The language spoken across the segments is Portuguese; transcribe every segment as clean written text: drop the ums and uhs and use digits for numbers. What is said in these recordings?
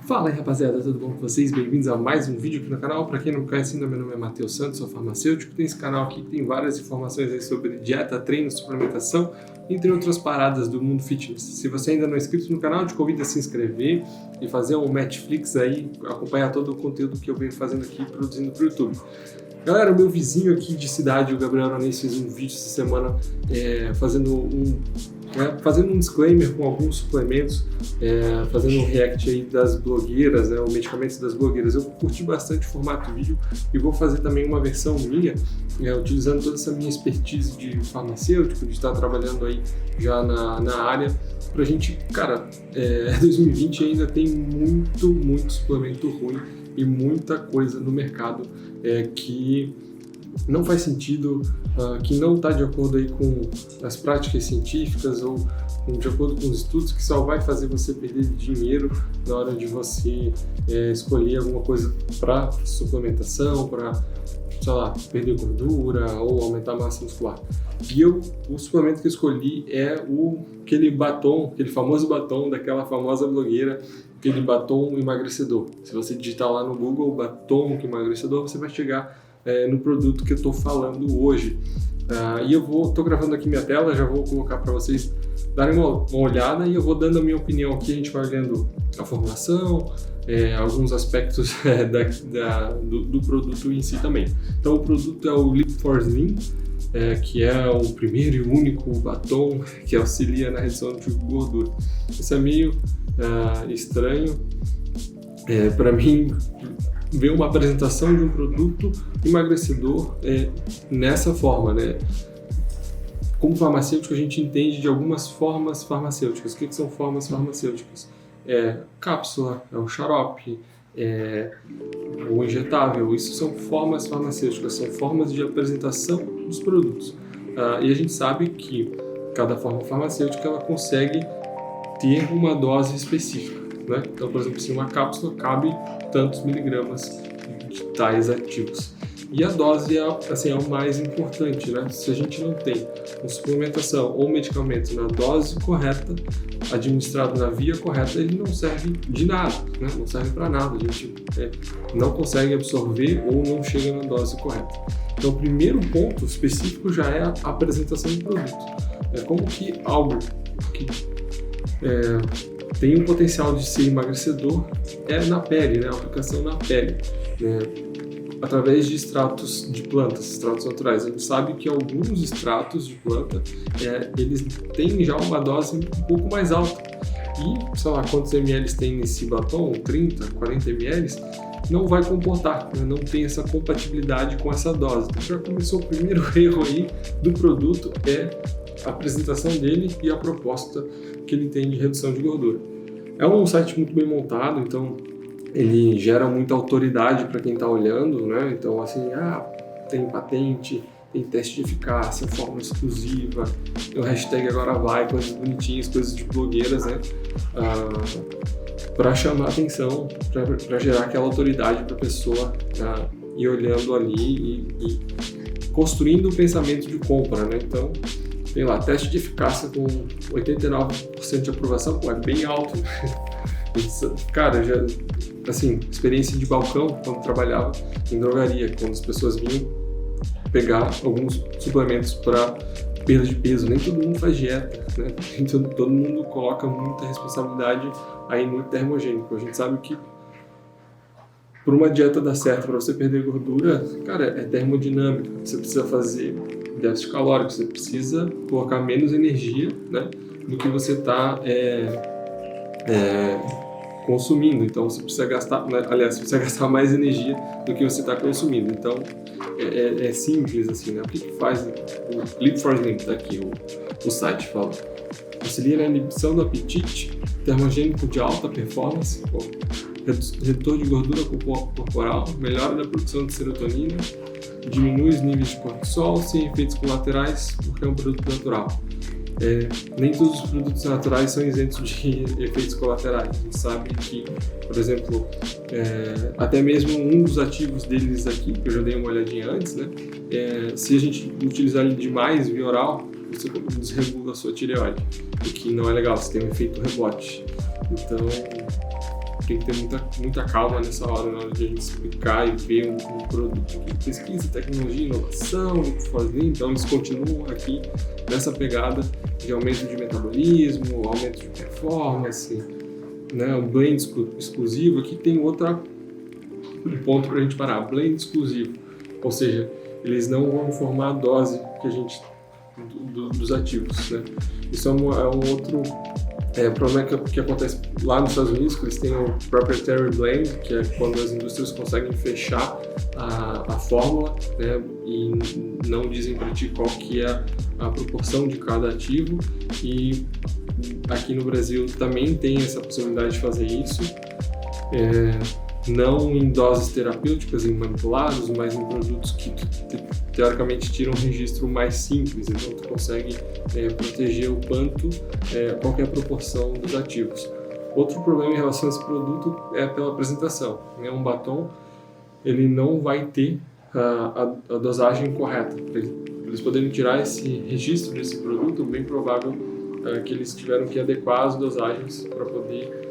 Fala aí rapaziada, tudo bom com vocês? Bem-vindos a mais um vídeo aqui no canal. Para quem não me conhece ainda, meu nome é Matheus Santos, sou farmacêutico. Tem esse canal aqui que tem várias informações aí sobre dieta, treino, suplementação, entre outras paradas do mundo fitness. Se você ainda não é inscrito no canal, te convido a se inscrever e fazer um Netflix aí, acompanhar todo o conteúdo que eu venho fazendo aqui, produzindo para o YouTube. Galera, o meu vizinho aqui de cidade, o Gabriel Aronês, fez um vídeo essa semana fazendo um disclaimer com alguns suplementos, fazendo um react aí das blogueiras, os medicamentos das blogueiras. Eu curti bastante o formato vídeo e vou fazer também uma versão minha, utilizando toda essa minha expertise de farmacêutico, de estar trabalhando aí já na área, pra gente, 2020 ainda tem muito suplemento ruim e muita coisa no mercado que não faz sentido, que não está de acordo aí com as práticas científicas ou de acordo com os estudos, que só vai fazer você perder dinheiro na hora de você escolher alguma coisa para suplementação, para, sei lá, perder gordura ou aumentar a massa muscular. E o suplemento que eu escolhi é aquele batom, aquele famoso batom daquela famosa blogueira, aquele batom emagrecedor. Se você digitar lá no Google batom emagrecedor, você vai chegar no produto que eu estou falando hoje. E eu estou gravando aqui minha tela, já vou colocar para vocês darem uma olhada e eu vou dando a minha opinião aqui. A gente vai olhando a formulação, alguns aspectos do produto em si também. Então o produto é o Lip4Slim, que é o primeiro e único batom que auxilia na redução de gordura. Isso é meio estranho para mim, ver uma apresentação de um produto emagrecedor nessa forma, né? Como farmacêutico, a gente entende de algumas formas farmacêuticas. O que são formas farmacêuticas? Cápsula, o xarope, o injetável. Isso são formas farmacêuticas, são formas de apresentação dos produtos. E a gente sabe que cada forma farmacêutica ela consegue ter uma dose específica, né? Então, por exemplo, se uma cápsula cabe tantos miligramas de tais ativos. E a dose é o mais importante, né? Se a gente não tem uma suplementação ou medicamento na dose correta, administrado na via correta, ele não serve de nada, né? Não serve para nada. A gente não consegue absorver ou não chega na dose correta. Então, o primeiro ponto específico já é a apresentação do produto. Como que algo que tem um potencial de ser emagrecedor na pele, né? A aplicação na pele, através de extratos de plantas, extratos naturais. A gente sabe que alguns extratos de planta, eles têm já uma dose um pouco mais alta. E, sei lá, quantos ml tem nesse batom, 30, 40 ml, não vai comportar, né? Não tem essa compatibilidade com essa dose. Então já começou o primeiro erro aí do produto, a apresentação dele e a proposta que ele tem de redução de gordura. É um site muito bem montado, então ele gera muita autoridade para quem está olhando, né? Então, assim, tem patente, tem teste de eficácia, fórmula exclusiva, o hashtag agora vai, coisas bonitinhas, coisas de blogueiras, né? Para chamar atenção, para gerar aquela autoridade para a pessoa ir olhando ali e construindo o pensamento de compra, né? Então, sei lá, teste de eficácia com 89% de aprovação, é bem alto. Cara, experiência de balcão, quando trabalhava em drogaria, quando as pessoas vinham pegar alguns suplementos para perda de peso. Nem todo mundo faz dieta, né? Todo mundo coloca muita responsabilidade aí no termogênico. A gente sabe que para uma dieta dar certo, para você perder gordura, cara, é termodinâmica. Você precisa fazer déficit calórico, você precisa colocar menos energia, né, do que você está consumindo. Então você precisa gastar, você precisa gastar mais energia do que você está consumindo. Então é simples assim, né? O que faz o Lip4Slim? Tá aqui o site fala: auxilia na inibição do apetite, termogênico de alta performance, redutor de gordura corporal, melhora da produção de serotonina, diminui os níveis de cortisol sem efeitos colaterais, porque é um produto natural. Nem todos os produtos naturais são isentos de efeitos colaterais. A gente sabe que, por exemplo, até mesmo um dos ativos deles aqui, que eu já dei uma olhadinha antes, né? Se a gente utilizar ele demais via oral, você desregula a sua tireoide, o que não é legal, você tem um efeito rebote. Então, tem que ter muita calma nessa hora, na hora de a gente explicar e ver um produto de pesquisa, tecnologia, inovação, então eles continuam aqui nessa pegada de aumento de metabolismo, aumento de performance, né, um blend exclusivo. Aqui tem um ponto para a gente parar, blend exclusivo, ou seja, eles não vão formar a dose que a gente dos ativos, né? Isso é um outro problema que acontece lá nos Estados Unidos, que eles têm o proprietary blend, que é quando as indústrias conseguem fechar a fórmula, né, e não dizem para ti qual que é a proporção de cada ativo, e aqui no Brasil também tem essa possibilidade de fazer isso, não em doses terapêuticas, em manipulados, mas em produtos que teoricamente tiram um registro mais simples, então tu consegue proteger o quanto, qual que é a proporção dos ativos. Outro problema em relação a esse produto é pela apresentação, né? Um batom, ele não vai ter a dosagem correta. Para eles poderem tirar esse registro desse produto, bem provável que eles tiveram que adequar as dosagens para poder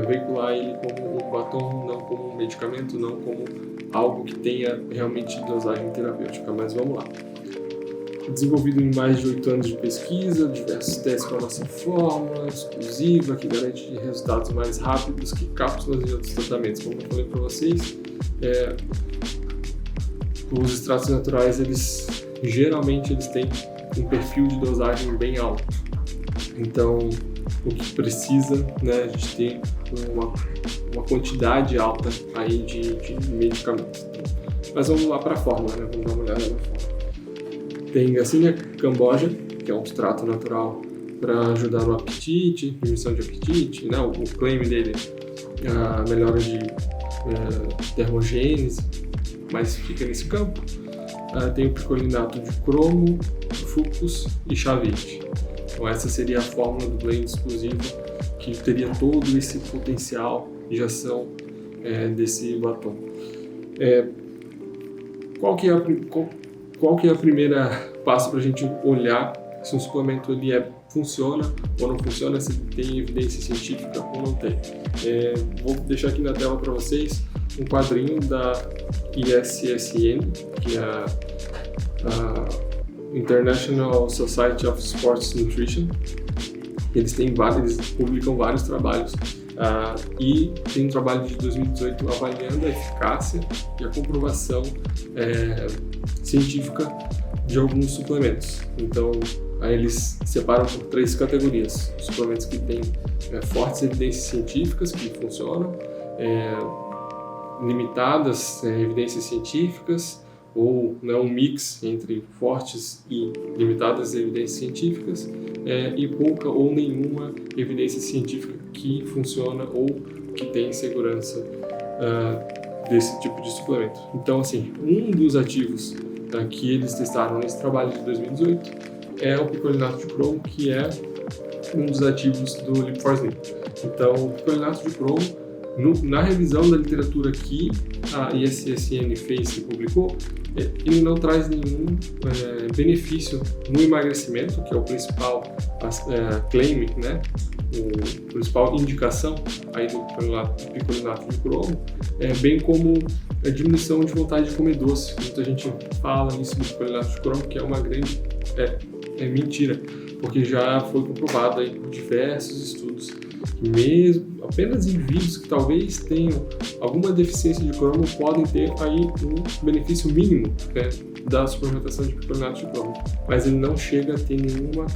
veicular ele como um batom, não como um medicamento, não como algo que tenha realmente dosagem terapêutica. Mas vamos lá. Desenvolvido em mais de 8 anos de pesquisa, diversos testes com a nossa fórmula exclusiva, que garante resultados mais rápidos que cápsulas e outros tratamentos. Como eu falei para vocês, os extratos naturais, geralmente eles têm um perfil de dosagem bem alto. Então, o que precisa, né, a gente tem uma quantidade alta aí de medicamentos. Mas vamos lá para a fórmula, né? Vamos dar uma olhada na fórmula. Tem Garcinia cambogia, que é um extrato natural para ajudar no apetite, diminuição de apetite, né? O claim dele é a melhora de termogênese, mas fica nesse campo. Tem o picolinato de cromo, fucus e chá verde. Então essa seria a fórmula do blend exclusivo que teria todo esse potencial de ação desse batom. Qual que é a primeira passo para a gente olhar se um suplemento funciona ou não funciona, se tem evidência científica ou não tem? Vou deixar aqui na tela para vocês um quadrinho da ISSN, que é a International Society of Sports Nutrition. Eles publicam vários trabalhos e tem um trabalho de 2018 avaliando a eficácia e a comprovação científica de alguns suplementos. Então, aí eles separam por 3 categorias: suplementos que têm fortes evidências científicas que funcionam, limitadas evidências científicas, ou um mix entre fortes e limitadas evidências científicas, e pouca ou nenhuma evidência científica que funciona ou que tem segurança desse tipo de suplemento. Então, assim, um dos ativos que eles testaram nesse trabalho de 2018 é o picolinato de cromo, que é um dos ativos do Lip4Slim. Então, o picolinato de cromo, na revisão da literatura que a ISSN fez e publicou, ele não traz nenhum benefício no emagrecimento, que é o principal claim, né? A principal indicação aí do picolinato de cromo, bem como a diminuição de vontade de comer doce. Muita gente fala nisso do picolinato de cromo, que é uma grande mentira, porque já foi comprovado aí por diversos estudos que mesmo apenas indivíduos que talvez tenham alguma deficiência de cromo podem ter aí um benefício mínimo da suplementação de picolinato de cromo, mas ele não chega a ter nenhuma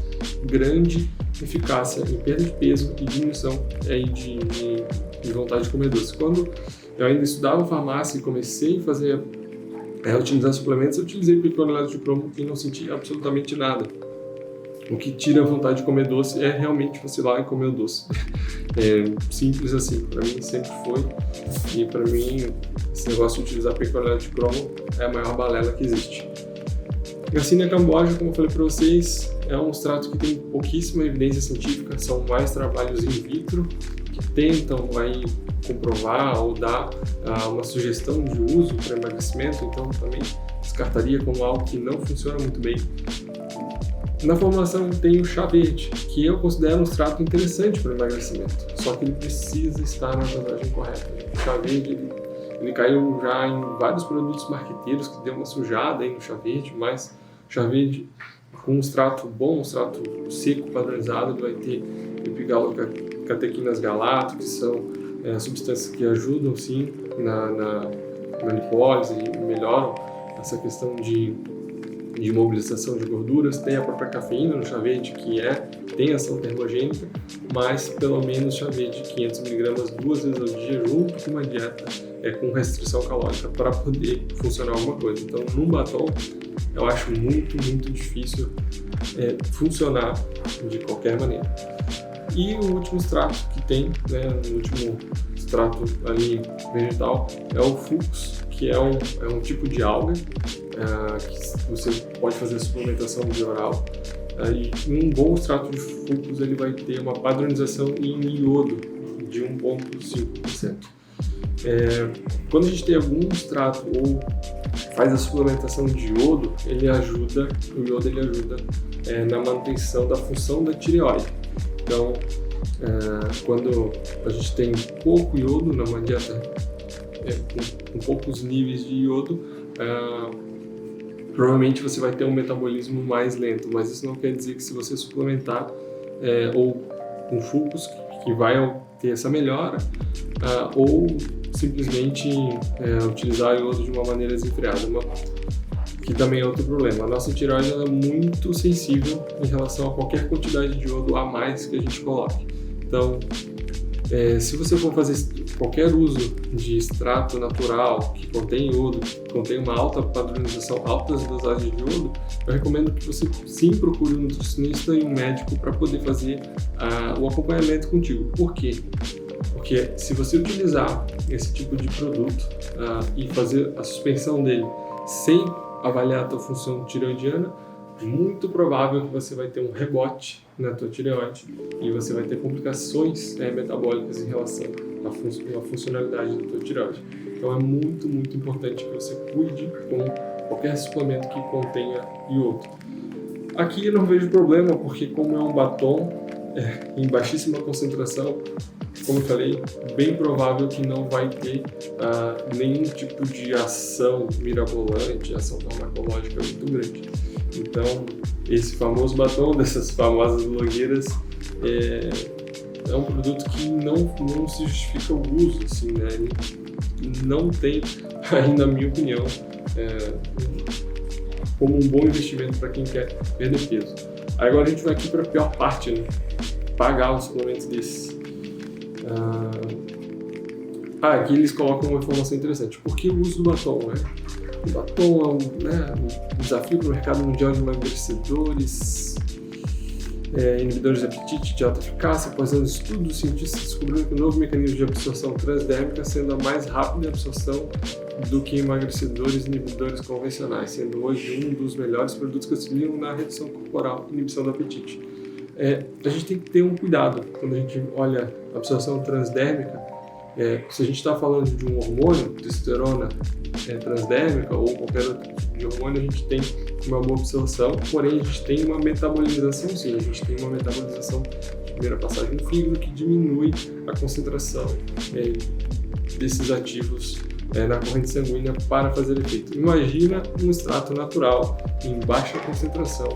grande eficácia em perda de peso e diminuição aí de vontade de comer doce. Quando eu ainda estudava farmácia e comecei a utilizar suplementos, eu utilizei picolinato de cromo e não senti absolutamente nada. O que tira a vontade de comer doce é realmente você ir lá e comer o doce. Simples assim, para mim sempre foi. E para mim, esse negócio de utilizar picolinato de cromo é a maior balela que existe. Garcinia cambogia, como eu falei para vocês, é um extrato que tem pouquíssima evidência científica, são mais trabalhos in vitro que tentam aí comprovar ou dar uma sugestão de uso para emagrecimento, então também descartaria como algo que não funciona muito bem. Na formulação tem o chá verde, que eu considero um extrato interessante para emagrecimento, só que ele precisa estar na dosagem correta. O chá verde ele caiu já em vários produtos marqueteiros que deu uma sujada aí no chá verde, mas o chá verde com um extrato bom, um extrato seco, padronizado, ele vai ter epigalocatequinas galato, que são substâncias que ajudam sim na lipólise e melhoram essa questão de mobilização de gorduras. Tem a própria cafeína no chá verde, que tem ação termogênica, mas pelo menos chá verde 500mg 2 vezes ao dia, junto com uma dieta com restrição calórica para poder funcionar alguma coisa. Então, num batom, eu acho muito difícil funcionar de qualquer maneira. E o último extrato que tem, o último extrato ali vegetal, é o fucus, que é um tipo de alga que você pode fazer suplementação via oral. E um bom extrato de fucus ele vai ter uma padronização em iodo de 1,5%. Quando a gente tem algum extrato ou faz a suplementação de iodo, o iodo ele ajuda na manutenção da função da tireoide. Então, quando a gente tem pouco iodo numa dieta com poucos níveis de iodo, provavelmente você vai ter um metabolismo mais lento, mas isso não quer dizer que se você suplementar ou com fucus que vai ter essa melhora, ou simplesmente utilizar iodo de uma maneira desenfreada, que também é outro problema. A nossa tireoide é muito sensível em relação a qualquer quantidade de iodo a mais que a gente coloque. Então, se você for fazer qualquer uso de extrato natural que contém iodo, que contém uma alta padronização, altas dosagens de iodo, eu recomendo que você sim procure um nutricionista e um médico para poder fazer o acompanhamento contigo. Por quê? Porque se você utilizar esse tipo de produto e fazer a suspensão dele sem avaliar a tua função tireoidiana, muito provável que você vai ter um rebote na tua tireoide e você vai ter complicações metabólicas em relação à funcionalidade da tua tireoide. Então é muito importante que você cuide com qualquer suplemento que contenha iodo. Aqui eu não vejo problema, porque como é um batom em baixíssima concentração, como eu falei, bem provável que não vai ter nenhum tipo de ação mirabolante, ação farmacológica muito grande. Então, esse famoso batom dessas famosas blogueiras é um produto que não se justifica o uso, assim, né? Ele não tem, ainda na minha opinião, como um bom investimento para quem quer perder peso. Aí agora a gente vai aqui para a pior parte, né? Pagar os suplementos desses. Aqui eles colocam uma informação interessante. Por que o uso do batom? O batom é um desafio para o mercado mundial de emagrecedores, inibidores de apetite de alta eficácia. Após anos de estudos, os cientistas descobriram que o novo mecanismo de absorção transdérmica sendo a mais rápida absorção do que emagrecedores inibidores convencionais, sendo hoje um dos melhores produtos que auxiliam na redução corporal e inibição do apetite. A gente tem que ter um cuidado quando a gente olha a absorção transdérmica. Se a gente está falando de um hormônio, testosterona transdérmica ou qualquer outro tipo de hormônio, a gente tem uma boa absorção, porém a gente tem uma metabolização sim, a gente tem uma metabolização de primeira passagem no fígado que diminui a concentração desses ativos na corrente sanguínea para fazer efeito. Imagina um extrato natural em baixa concentração,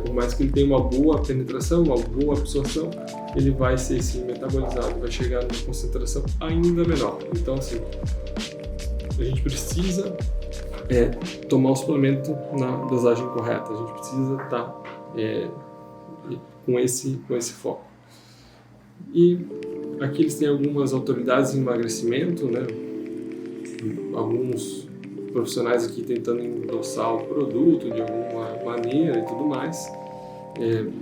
por mais que ele tenha uma boa penetração, uma boa absorção, ele vai ser sim metabolizado, vai chegar numa concentração ainda menor. Então assim, a gente precisa tomar o suplemento na dosagem correta, a gente precisa estar com esse foco. E aqui eles têm algumas autoridades em emagrecimento, né? Alguns profissionais aqui tentando endossar o produto de alguma maneira e tudo mais,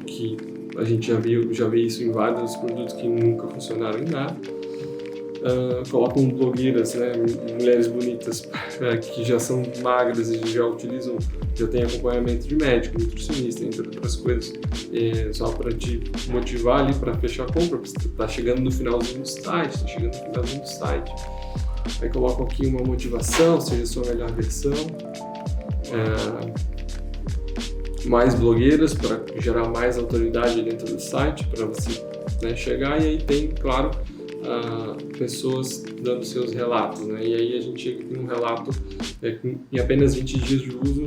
que a gente já vê isso em vários produtos que nunca funcionaram em nada. Colocam blogueiras, né, mulheres bonitas que já são magras e já tem acompanhamento de médico, nutricionista, entre outras coisas, só para te motivar ali para fechar a compra, porque você está chegando no finalzinho do site, Aí colocam aqui uma motivação, seja a sua melhor versão. mais blogueiras para gerar mais autoridade dentro do site, para você, né, chegar, e aí tem, claro, pessoas dando seus relatos, né? E aí a gente chega em um relato em apenas 20 dias de uso,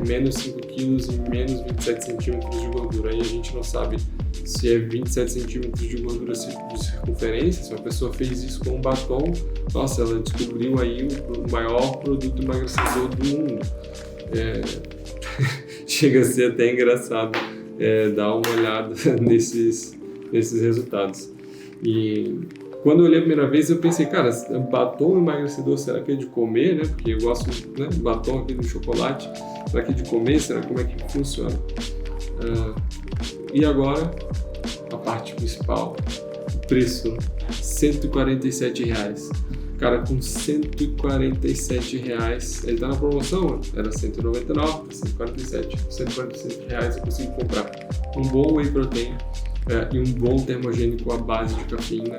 menos 5 quilos e menos 27 centímetros de gordura. Aí a gente não sabe se é 27 centímetros de gordura de circunferência, se uma pessoa fez isso com um batom, nossa, ela descobriu aí o maior produto emagrecedor do mundo. Chega a ser até engraçado dar uma olhada nesses resultados. E quando eu olhei a primeira vez, eu pensei, cara, batom emagrecedor, será que é de comer, né? Porque eu gosto, né, batom aqui do chocolate, será que é de comer? Será como é que funciona? E agora, a parte principal, o preço, R$147. Cara, com R$147, ele tá na promoção, era R$199, R$147. R$147 eu consigo comprar um bom whey protein e um bom termogênico à base de cafeína,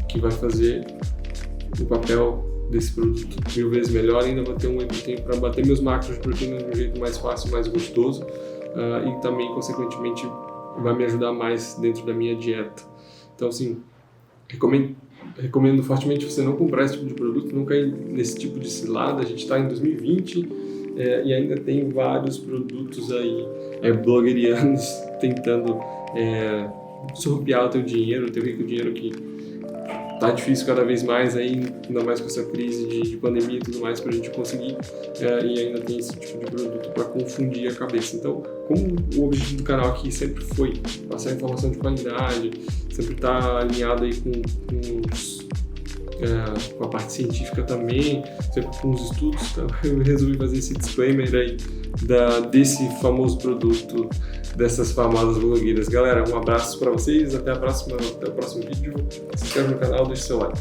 que vai fazer o papel desse produto 1000 vezes melhor. Ainda vou ter um whey protein para bater meus macros de proteína de um jeito mais fácil, mais gostoso, e também, consequentemente, vai me ajudar mais dentro da minha dieta. Então, assim, recomendo fortemente você não comprar esse tipo de produto, não cair nesse tipo de cilada. A gente está em 2020 e ainda tem vários produtos aí blogueirianos tentando surrupiar o teu dinheiro, o teu rico dinheiro, que tá difícil cada vez mais aí, ainda mais com essa crise de pandemia e tudo mais, pra gente conseguir, e ainda tem esse tipo de produto para confundir a cabeça. Então, como o objetivo do canal aqui sempre foi passar informação de qualidade, sempre estar alinhado aí com a parte científica também, sempre com os estudos, então eu resolvi fazer esse disclaimer aí desse famoso produto, dessas famosas blogueiras. Galera, um abraço para vocês, até o próximo vídeo, se inscreve no canal, deixa seu like.